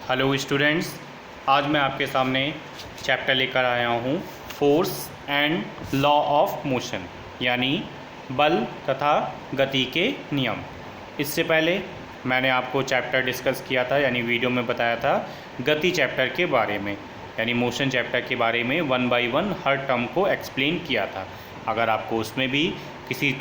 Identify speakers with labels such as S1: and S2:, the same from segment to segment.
S1: Hello students, आज मैं आपके सामने चैप्टर लेकर आया हूँ force and law of motion, यानी बल तथा गति के नियम। इससे पहले मैंने आपको चैप्टर डिस्कस किया था, यानी वीडियो में बताया था गति चैप्टर के बारे में, यानी मोशन चैप्टर के बारे में 1 बाय 1 हर टर्म को एक्सप्लेन किया था। अगर आपको उसमें भी किसी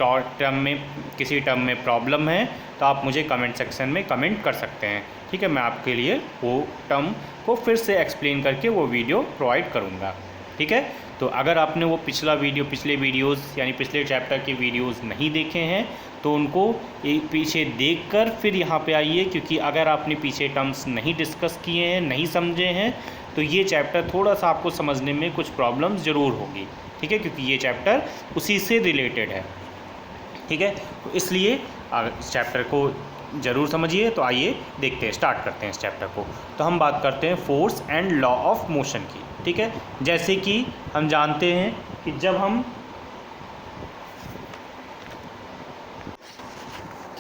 S1: टर्म में प्रॉब्लम है तो आप मुझे कमेंट सेक्शन में कमेंट कर सकते हैं। ठीक है, मैं आपके लिए वो टर्म को फिर से एक्सप्लेन करके वो वीडियो प्रोवाइड करूँगा। ठीक है, तो अगर आपने वो पिछले वीडियोस यानी पिछले चैप्टर के वीडियोस नहीं देखे हैं तो उनको पीछे देखकर फिर यहाँ पे आइए, क्योंकि अगर आपने पीछे टर्म्स नहीं डिस्कस किए हैं, नहीं समझे हैं, तो ये चैप्टर थोड़ा सा आपको समझने में कुछ प्रॉब्लम्स ज़रूर होगी। ठीक है, क्योंकि ये चैप्टर उसी से रिलेटेड है। ठीक है, तो इसलिए इस चैप्टर को ज़रूर समझिए। तो आइए देखते हैं, स्टार्ट करते हैं इस चैप्टर को। तो हम बात करते हैं force and law of motion की। ठीक है, जैसे कि हम जानते हैं कि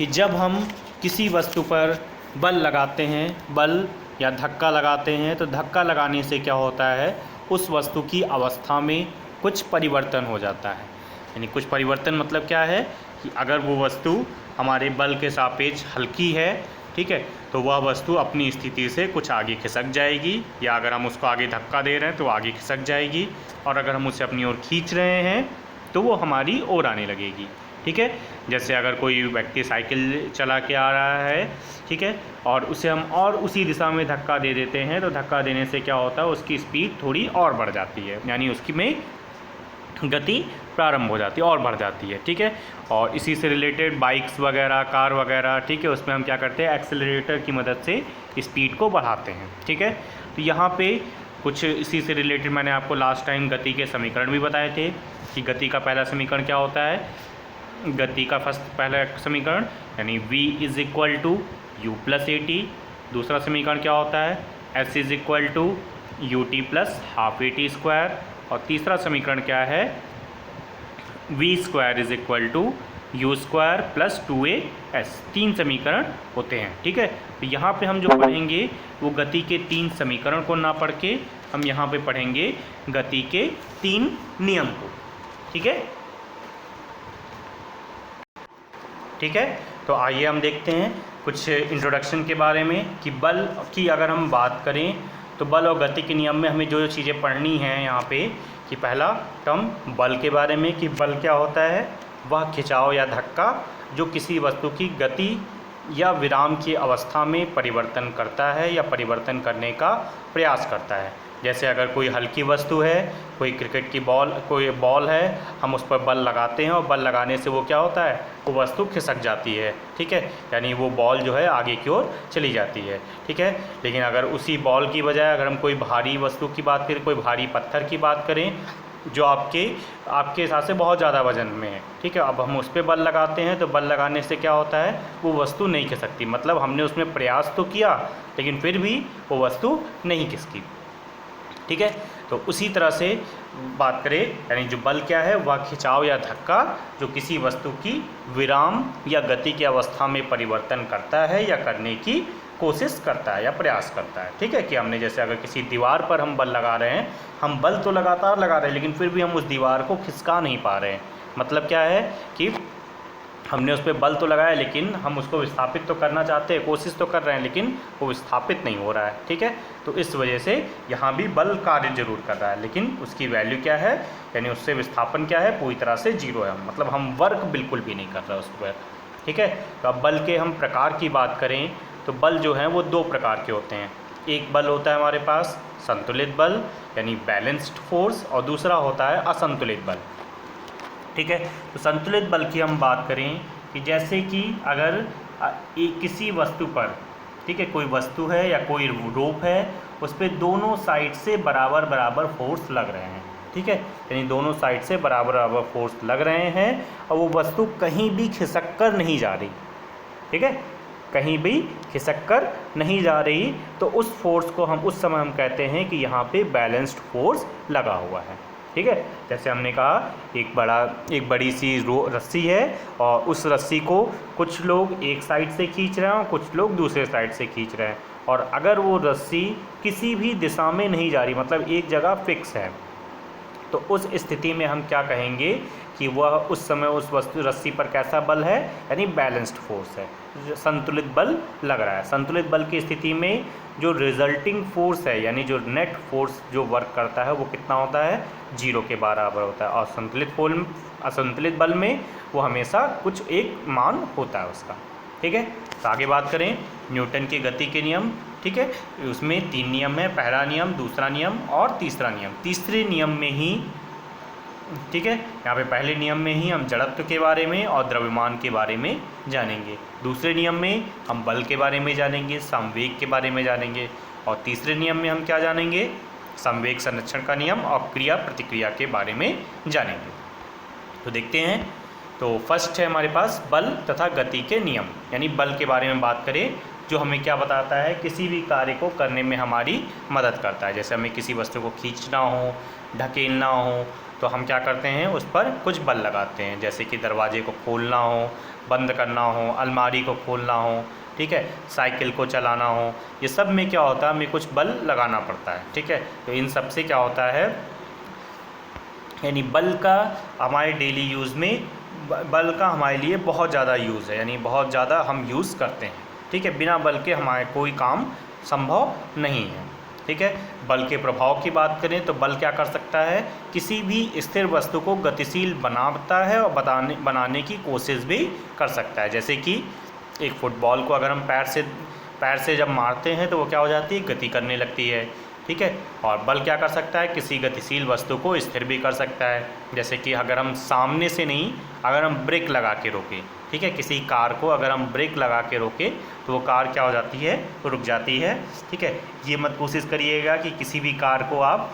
S1: जब हम किसी वस्तु पर बल लगाते हैं, बल या धक्का लगाते हैं, तो धक्का लगाने से क्या होता है, उस वस्तु की अवस्था में कुछ परिवर्तन हो जाता है। यानी कुछ परिवर्तन मतलब क्या है कि अगर वो वस्तु हमारे बल के सापेक्ष हल्की है, ठीक है, तो वह वस्तु अपनी स्थिति से कुछ आगे खिसक जाएगी, या अगर हम उसको आगे धक्का दे रहे हैं तो आगे खिसक जाएगी, और अगर हम उसे अपनी ओर खींच रहे हैं तो वो हमारी ओर आने लगेगी। ठीक है, जैसे अगर कोई व्यक्ति साइकिल चला के आ रहा है, ठीक है, और उसे हम और उसी दिशा में धक्का दे देते हैं, तो धक्का देने से क्या होता है, उसकी स्पीड थोड़ी और बढ़ जाती है, यानी उसकी में गति प्रारंभ हो जाती है और बढ़ जाती है। ठीक है, और इसी से रिलेटेड बाइक्स वगैरह, कार वगैरह, ठीक है, उसमें हम क्या करते हैं, एक्सेलरेटर की मदद से स्पीड को बढ़ाते हैं। ठीक है, तो यहाँ पे कुछ इसी से रिलेटेड मैंने आपको लास्ट टाइम गति के समीकरण भी बताए थे कि गति का पहला समीकरण क्या होता है। गति का पहला समीकरण यानी v is equal to u plus a t. दूसरा समीकरण क्या होता है, s is equal to u t plus half a t square. और तीसरा समीकरण क्या है, v square is equal to u square plus 2as। तीन समीकरण होते हैं। ठीक है, तो यहाँ पे हम जो पढ़ेंगे वो गति के तीन समीकरण को ना पढ़ के हम यहाँ पे पढ़ेंगे गति के तीन नियम को। ठीक है, ठीक है, तो आइए हम देखते हैं कुछ इंट्रोडक्शन के बारे में कि बल की अगर हम बात करें तो बल और गति के नियम में हमें जो चीज़ें पढ़नी हैं यहाँ पे, कि पहला टर्म बल के बारे में कि बल क्या होता है, वह खिंचाव या धक्का जो किसी वस्तु की गति या विराम की अवस्था में परिवर्तन करता है या परिवर्तन करने का प्रयास करता है। जैसे अगर कोई हल्की वस्तु है, कोई क्रिकेट की कोई बॉल है, हम उस पर बल लगाते हैं और बल लगाने से वो क्या होता है, वो वस्तु खिसक जाती है। ठीक है, यानी वो बॉल जो है आगे की ओर चली जाती है। ठीक है, लेकिन अगर उसी बॉल की बजाय अगर हम कोई भारी वस्तु की बात करें, कोई भारी पत्थर की बात करें जो आपके हिसाब से बहुत ज़्यादा वजन में है, ठीक है, अब हम उस पर बल लगाते हैं तो बल लगाने से क्या होता है, वो वस्तु नहीं खिसकती। मतलब हमने उसमें प्रयास तो किया लेकिन फिर भी वो वस्तु नहीं खिसकी। ठीक है, तो उसी तरह से बात करें, यानी जो बल क्या है, वह खिंचाव या धक्का जो किसी वस्तु की विराम या गति की अवस्था में परिवर्तन करता है या करने की कोशिश करता है या प्रयास करता है। ठीक है, कि हमने जैसे अगर किसी दीवार पर हम बल लगा रहे हैं, हम बल तो लगातार लगा रहे हैं लेकिन फिर भी हम उस दीवार को खिसका नहीं पा रहे हैं। मतलब क्या है कि हमने उस पर बल तो लगाया लेकिन हम उसको विस्थापित तो करना चाहते हैं, कोशिश तो कर रहे हैं, लेकिन वो विस्थापित नहीं हो रहा है। ठीक है, तो इस वजह से यहाँ भी बल कार्य जरूर कर रहा है लेकिन उसकी वैल्यू क्या है, यानी उससे विस्थापन क्या है, पूरी तरह से जीरो है। मतलब हम वर्क बिल्कुल भी नहीं कर रहे उस पर। ठीक है, तो अब बल के हम प्रकार की बात करें तो बल जो हैं वो दो प्रकार के होते हैं। एक बल होता है हमारे पास संतुलित बल यानी बैलेंस्ड फोर्स, और दूसरा होता है असंतुलित बल। ठीक है, तो संतुलित बल की हम बात करें कि जैसे कि अगर किसी वस्तु पर, ठीक है, कोई वस्तु है या कोई रोप है, उस पर दोनों साइड से बराबर बराबर फोर्स लग रहे हैं। ठीक है, यानी दोनों साइड से बराबर बराबर फोर्स लग रहे हैं और वो वस्तु कहीं भी खिसक कर नहीं जा रही। ठीक है, कहीं भी खिसक कर नहीं जा रही, तो उस फोर्स को हम उस समय हम कहते हैं कि यहाँ पे बैलेंस्ड फोर्स लगा हुआ है। ठीक है। जैसे हमने कहा एक बड़ी सी रस्सी है और उस रस्सी को कुछ लोग एक साइड से खींच रहे हैं और कुछ लोग दूसरे साइड से खींच रहे हैं, और अगर वो रस्सी किसी भी दिशा में नहीं जा रही, मतलब एक जगह फिक्स है, तो उस स्थिति में हम क्या कहेंगे कि वह उस समय उस वस्तु रस्सी पर कैसा बल है, यानी बैलेंस्ड फोर्स है, संतुलित बल लग रहा है। संतुलित बल की स्थिति में जो रिजल्टिंग फोर्स है, यानी जो नेट फोर्स जो वर्क करता है वो कितना होता है, 0 के बराबर होता है। और असंतुलित बल में वो हमेशा कुछ एक मान होता है उसका। ठीक है, तो आगे बात करें न्यूटन के गति के नियम। ठीक है, उसमें 3 नियम है, पहला नियम, दूसरा नियम और तीसरा नियम। तीसरे नियम में ही, ठीक है, यहाँ पे पहले नियम में ही हम जड़त्व के बारे में और द्रव्यमान के बारे में जानेंगे, दूसरे नियम में हम बल के बारे में जानेंगे, संवेग के बारे में जानेंगे, और तीसरे नियम में हम क्या जानेंगे, संवेग संरक्षण का नियम और क्रिया प्रतिक्रिया के बारे में जानेंगे। तो देखते हैं, तो फर्स्ट है हमारे पास बल तथा गति के नियम, यानी बल के बारे में बात करें, जो हमें क्या बताता है, किसी भी कार्य को करने में हमारी मदद करता है। जैसे हमें किसी वस्तु को खींचना हो, ढकेलना हो, तो हम क्या करते हैं, उस पर कुछ बल लगाते हैं। जैसे कि दरवाजे को खोलना हो, बंद करना हो, अलमारी को खोलना हो, ठीक है, साइकिल को चलाना हो, ये सब में क्या होता है, हमें कुछ बल लगाना पड़ता है। ठीक है, तो इन सब से क्या होता है, यानी बल का हमारे डेली यूज़ में बल का हमारे लिए बहुत ज़्यादा यूज़ है, यानी बहुत ज़्यादा हम यूज़ करते हैं। ठीक है, बिना बल के हमारे कोई काम संभव नहीं है। ठीक है, बल के प्रभाव की बात करें तो बल क्या कर सकता है, किसी भी स्थिर वस्तु को गतिशील बनाता है और बनाने की कोशिश भी कर सकता है। जैसे कि एक फुटबॉल को अगर हम पैर से जब मारते हैं तो वो क्या हो जाती है, गति करने लगती है। ठीक है, और बल क्या कर सकता है, किसी गतिशील वस्तु को स्थिर भी कर सकता है। जैसे कि अगर हम सामने से नहीं, अगर हम ब्रेक लगा के रोकें, ठीक है, किसी कार को अगर हम ब्रेक लगा के रोकें तो वो कार क्या हो जाती है, तो रुक जाती है। ठीक है, ये मत कोशिश करिएगा कि किसी भी कार को आप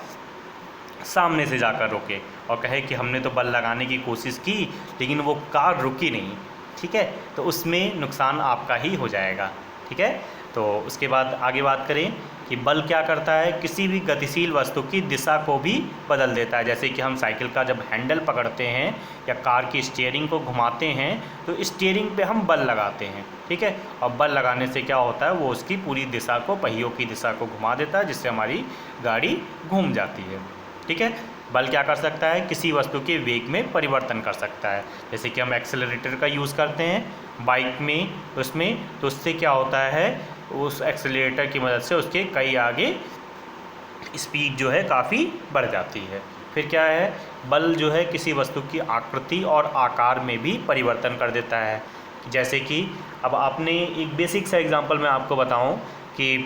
S1: सामने से जाकर रोकें और कहे कि हमने तो बल लगाने की कोशिश की लेकिन वो कार रुकी नहीं। ठीक है, तो उसमें नुकसान आपका ही हो जाएगा। ठीक है, तो उसके बाद आगे बात करें कि बल क्या करता है, किसी भी गतिशील वस्तु की दिशा को भी बदल देता है। जैसे कि हम साइकिल का जब हैंडल पकड़ते हैं या कार की स्टीयरिंग को घुमाते हैं तो स्टीयरिंग पे हम बल लगाते हैं। ठीक है, और बल लगाने से क्या होता है, वो उसकी पूरी दिशा को, पहियों की दिशा को घुमा देता है, जिससे हमारी गाड़ी घूम जाती है। ठीक है, बल क्या कर सकता है, किसी वस्तु के वेग में परिवर्तन कर सकता है। जैसे कि हम एक्सेलरेटर का यूज़ करते हैं बाइक में, उसमें तो उससे क्या होता है, उस एक्सेलरेटर की मदद से उसके कई आगे स्पीड जो है काफ़ी बढ़ जाती है। फिर क्या है, बल जो है किसी वस्तु की आकृति और आकार में भी परिवर्तन कर देता है। जैसे कि अब आपने एक बेसिक सा एग्जांपल मैं आपको बताऊं कि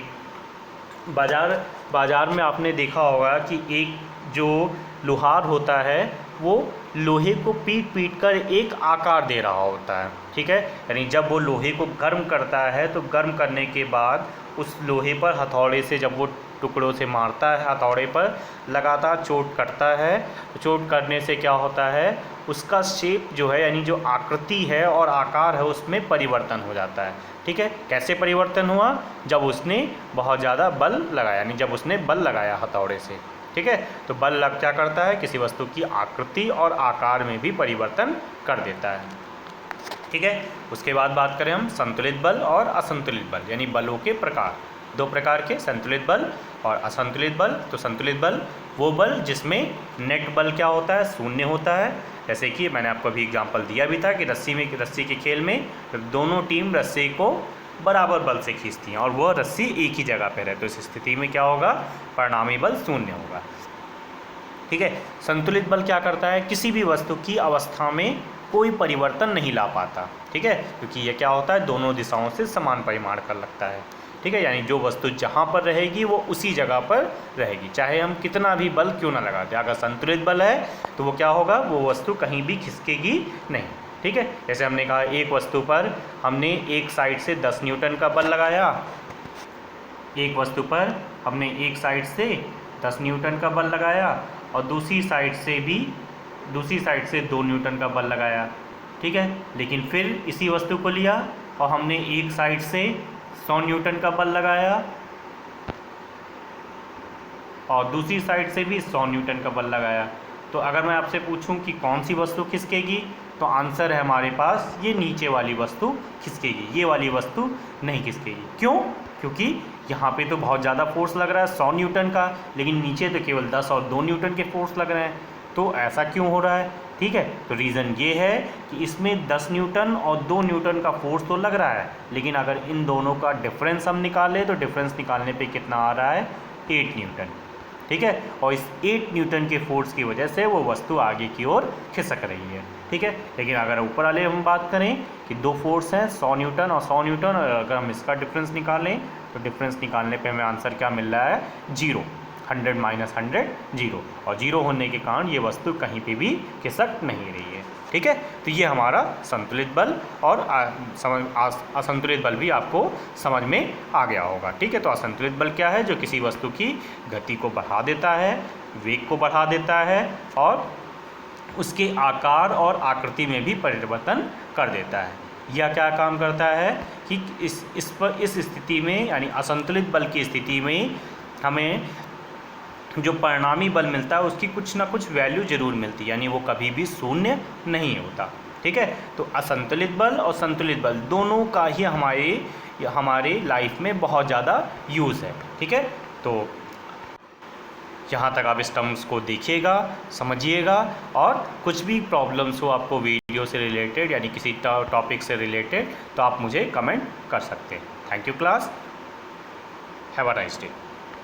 S1: बाज़ार में आपने देखा होगा कि एक जो लोहार होता है वो लोहे को पीट कर एक आकार दे रहा होता है। ठीक है, यानी जब वो लोहे को गर्म करता है तो गर्म करने के बाद उस लोहे पर हथौड़े से जब वो टुकड़ों से मारता है, हथौड़े पर लगातार चोट करता है, तो चोट करने से क्या होता है, उसका शेप जो है, यानी जो आकृति है और आकार है, उसमें परिवर्तन हो जाता है। ठीक है, कैसे परिवर्तन हुआ, जब उसने बहुत ज़्यादा बल लगाया, यानी जब उसने बल लगाया हथौड़े से। ठीक है, तो बल लग क्या करता है, किसी वस्तु की आकृति और आकार में भी परिवर्तन कर देता है। ठीक है, उसके बाद बात करें हम संतुलित बल और असंतुलित बल, यानी बलों के प्रकार, 2 प्रकार के, संतुलित बल और असंतुलित बल। तो संतुलित बल वो बल जिसमें नेट बल क्या होता है, शून्य होता है। जैसे कि मैंने आपको अभी एग्जांपल दिया भी था कि रस्सी के खेल में दोनों टीम रस्सी को बराबर बल से खींचती हैं और वह रस्सी एक ही जगह पर है, तो इस स्थिति में क्या होगा, परिणामी बल शून्य होगा। ठीक है, संतुलित बल क्या करता है, किसी भी वस्तु की अवस्था में कोई परिवर्तन नहीं ला पाता। ठीक है, क्योंकि ये क्या होता है, दोनों दिशाओं से समान परिमाण का लगता है। ठीक है, यानी जो वस्तु जहाँ पर रहेगी वो उसी जगह पर रहेगी, चाहे हम कितना भी बल क्यों ना लगा दें। अगर संतुलित बल है तो वो क्या होगा, वो वस्तु कहीं भी खिसकेगी नहीं। ठीक है, जैसे हमने कहा एक वस्तु पर हमने एक साइड से 10 न्यूटन का बल लगाया, एक वस्तु पर हमने एक साइड से 10 न्यूटन का बल लगाया और दूसरी साइड से 2 न्यूटन का बल लगाया। ठीक है, लेकिन फिर इसी वस्तु को लिया और हमने एक साइड से 100 न्यूटन का बल लगाया और दूसरी साइड से भी 100 न्यूटन का बल लगाया, तो तो अगर मैं आपसे पूछूं कि कौन सी वस्तु खिसकेगी, तो आंसर है हमारे पास ये नीचे वाली वस्तु खिसकेगी, ये वाली वस्तु नहीं खिसकेगी। क्यों? क्योंकि यहाँ पे तो बहुत ज़्यादा फोर्स लग रहा है 100 न्यूटन का, लेकिन नीचे तो केवल 10 और 2 न्यूटन के फोर्स लग रहे हैं। तो ऐसा क्यों हो रहा है? ठीक है, तो रीज़न ये है कि इसमें 10 न्यूटन और 2 न्यूटन का फोर्स तो लग रहा है, लेकिन अगर इन दोनों का डिफरेंस हम निकालें तो डिफरेंस निकालने पे कितना आ रहा है? 8 न्यूटन। ठीक है, और इस 8 न्यूटन के फोर्स की वजह से वो वस्तु आगे की ओर खिसक रही है। ठीक है, लेकिन अगर ऊपर वाले हम बात करें कि दो फोर्स हैं 100 न्यूटन और 100 न्यूटन, और अगर हम इसका डिफरेंस निकालें तो डिफरेंस निकालने पे हमें आंसर क्या मिल रहा है? 0। 100 माइनस 100 0, और 0 होने के कारण ये वस्तु कहीं पे भी खिसक नहीं रही है। ठीक है, तो ये हमारा संतुलित बल और असंतुलित बल भी आपको समझ में आ गया होगा। ठीक है, तो असंतुलित बल क्या है? जो किसी वस्तु की गति को बढ़ा देता है, वेग को बढ़ा देता है और उसके आकार और आकृति में भी परिवर्तन कर देता है। यह क्या काम करता है कि इस स्थिति में, यानी असंतुलित बल की स्थिति में हमें जो परिणामी बल मिलता है उसकी कुछ ना कुछ वैल्यू जरूर मिलती है, यानी वो कभी भी शून्य नहीं होता। ठीक है, तो असंतुलित बल और संतुलित बल दोनों का ही हमारे लाइफ में बहुत ज़्यादा यूज़ है। ठीक है, तो यहाँ तक आप इस टर्म्स को देखिएगा, समझिएगा, और कुछ भी प्रॉब्लम्स हो आपको वीडियो से रिलेटेड यानी किसी टॉपिक से रिलेटेड, तो आप मुझे कमेंट कर सकते हैं। Thank you class, have a nice day.